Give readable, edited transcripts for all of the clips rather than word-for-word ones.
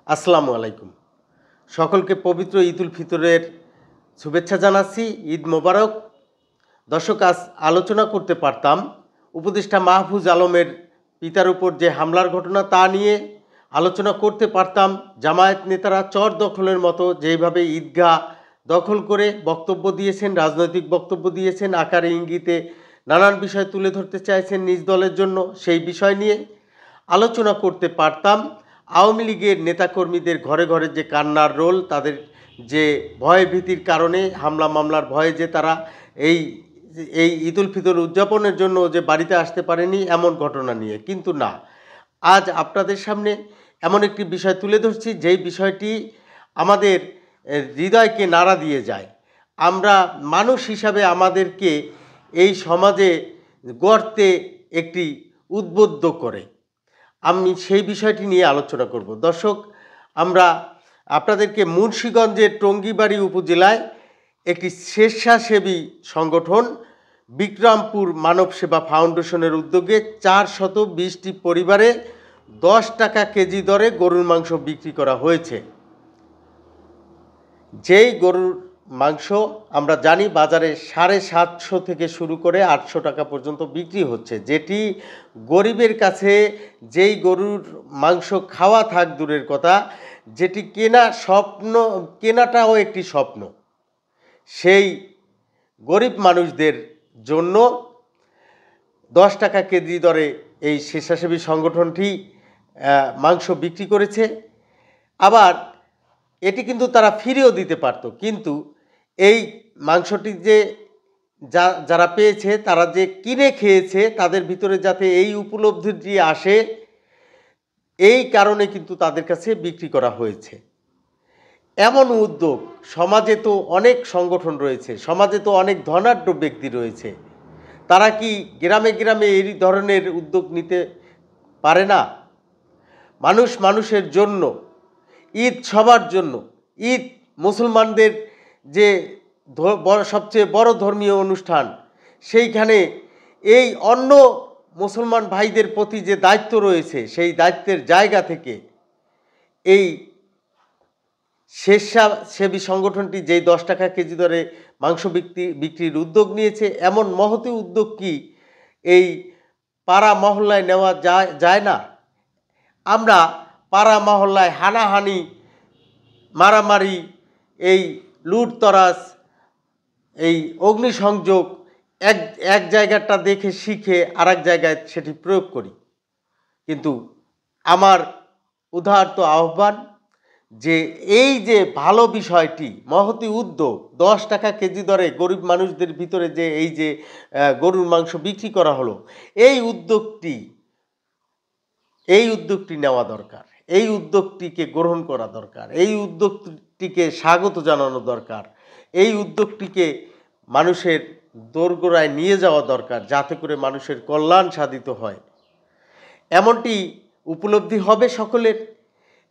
আসসালামু আলাইকুম। সকলকে পবিত্র ঈদ উল ফিতরের শুভেচ্ছা জানাচ্ছি। ঈদ মোবারক। দর্শক, আজ আলোচনা করতে পারতাম উপদেষ্টা মাহফুজ আলমের পিতার উপর যে হামলার ঘটনা তা নিয়ে আলোচনা করতে পারতাম। জামায়াত নেতারা চর দখলের মতো যেভাবে ঈদগাহ দখল করে বক্তব্য দিয়েছেন, রাজনৈতিক বক্তব্য দিয়েছেন, আকারে ইঙ্গিতে নানান বিষয় তুলে ধরতে চাইছেন নিজ দলের জন্য, সেই বিষয় নিয়ে আলোচনা করতে পারতাম। আওয়ামী লীগের নেতাকর্মীদের ঘরে ঘরে যে কান্নার রোল, তাদের যে ভয় ভীতির কারণে হামলা মামলার ভয়ে যে তারা এই এই ঈদ উল ফিতর উদযাপনের জন্য যে বাড়িতে আসতে পারেনি, এমন ঘটনা নিয়ে। কিন্তু না, আজ আপনাদের সামনে এমন একটি বিষয় তুলে ধরছি যেই বিষয়টি আমাদের হৃদয়কে নাড়া দিয়ে যায়। আমরা মানুষ হিসাবে আমাদেরকে এই সমাজে গড়তে একটি উদ্বুদ্ধ করে। আমি সেই বিষয়টি নিয়ে আলোচনা করব। দর্শক, আমরা আপনাদেরকে মুন্সিগঞ্জের টঙ্গীবাড়ি উপজেলায় একটি স্বেচ্ছাসেবী সংগঠন বিক্রমপুর মানব সেবা ফাউন্ডেশনের উদ্যোগে 420টি পরিবারে 10 টাকা কেজি দরে গরুর মাংস বিক্রি করা হয়েছে। যেই গরুর মাংস আমরা জানি বাজারে 750 থেকে শুরু করে 800 টাকা পর্যন্ত বিক্রি হচ্ছে, যেটি গরিবের কাছে যেই গরুর মাংস খাওয়া থাক দূরের কথা, যেটি কেনাটাও একটি স্বপ্ন, সেই গরিব মানুষদের জন্য 10 টাকা কেজি দরে এই স্বেচ্ছাসেবী সংগঠনটি মাংস বিক্রি করেছে। আবার এটি কিন্তু তারা ফিরেও দিতে পারত, কিন্তু এই মাংসটি যে যারা পেয়েছে, তারা যে কিনে খেয়েছে, তাদের ভিতরে যাতে এই উপলব্ধিটি আসে, এই কারণে কিন্তু তাদের কাছে বিক্রি করা হয়েছে। এমন উদ্যোগ, সমাজে তো অনেক সংগঠন রয়েছে, সমাজে তো অনেক ধনাঢ্য ব্যক্তি রয়েছে, তারা কি গ্রামে গ্রামে এই ধরনের উদ্যোগ নিতে পারে না? মানুষ মানুষের জন্য, ঈদ সবার জন্য। ঈদ মুসলমানদের যে সবচেয়ে বড় ধর্মীয় অনুষ্ঠান, সেইখানে এই অন্য মুসলমান ভাইদের প্রতি যে দায়িত্ব রয়েছে, সেই দায়িত্বের জায়গা থেকে এই স্বেচ্ছাসেবী সংগঠনটি যেই 10 টাকা কেজি দরে মাংস বিক্রির উদ্যোগ নিয়েছে, এমন মহতী উদ্যোগ কি এই পাড়া মহল্লায় নেওয়া যায় না? আমরা পাড়া মহল্লায় হানাহানি, মারামারি, এই লুটতরাজ, এই অগ্নিসংযোগ এক জায়গাটা দেখে শিখে আর এক জায়গায় সেটি প্রয়োগ করি। কিন্তু আমার উদারত আহ্বান যে এই যে ভালো বিষয়টি, মহতী উদ্যোগ, 10 টাকা কেজি দরে গরিব মানুষদের ভিতরে যে এই যে গরুর মাংস বিক্রি করা হলো, এই উদ্যোগটি নেওয়া দরকার, এই উদ্যোগটিকে গ্রহণ করা দরকার, এই উদ্যোগটিকে স্বাগত জানানো দরকার, এই উদ্যোগটিকে মানুষের দোরগোড়ায় নিয়ে যাওয়া দরকার, যাতে করে মানুষের কল্যাণ সাধিত হয়। এমনটি উপলব্ধি হবে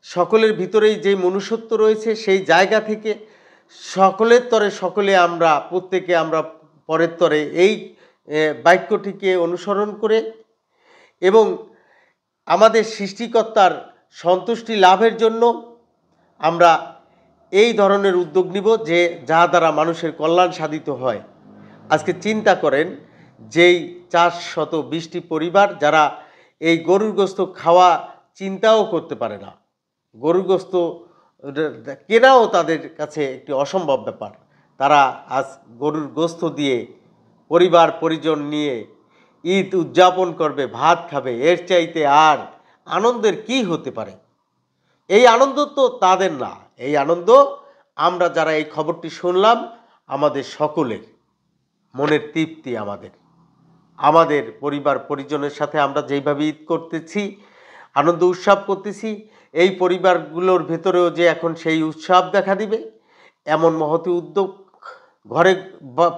সকলের ভিতরেই যে মনুষ্যত্ব রয়েছে, সেই জায়গা থেকে সকলের তরে সকলে আমরা, প্রত্যেকে আমরা পরের তরে এই বাক্যটিকে অনুসরণ করে এবং আমাদের সৃষ্টিকর্তার সন্তুষ্টি লাভের জন্য আমরা এই ধরনের উদ্যোগ নিব, যে যা দ্বারা মানুষের কল্যাণ সাধিত হয়। আজকে চিন্তা করেন, যেই 420টি পরিবার যারা এই গরুর গোস্ত খাওয়া চিন্তাও করতে পারে না, গরুর গোস্ত কেনাও তাদের কাছে একটি অসম্ভব ব্যাপার, তারা আজ গরুর গোস্ত দিয়ে পরিবার পরিজন নিয়ে ঈদ উদযাপন করবে, ভাত খাবে। এর চাইতে আর আনন্দের কি হতে পারে? এই আনন্দ তো তাদের না, এই আনন্দ আমরা যারা এই খবরটি শুনলাম, আমাদের সকলের মনের তৃপ্তি। আমাদের পরিবার পরিজনের সাথে আমরা যেইভাবে ঈদ করতেছি, আনন্দ উৎসব করতেছি, এই পরিবারগুলোর ভেতরেও যে এখন সেই উৎসব দেখা দিবে, এমন মহতী উদ্যোগ ঘরে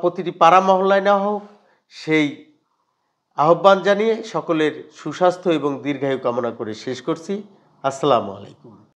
প্রতিটি পাড়া মহল্লায় নেওয়া হোক, সেই আহ্বান জানিয়ে সকলের সুস্বাস্থ্য এবং দীর্ঘায়ু কামনা করে শেষ করছি। আসসালামু আলাইকুম।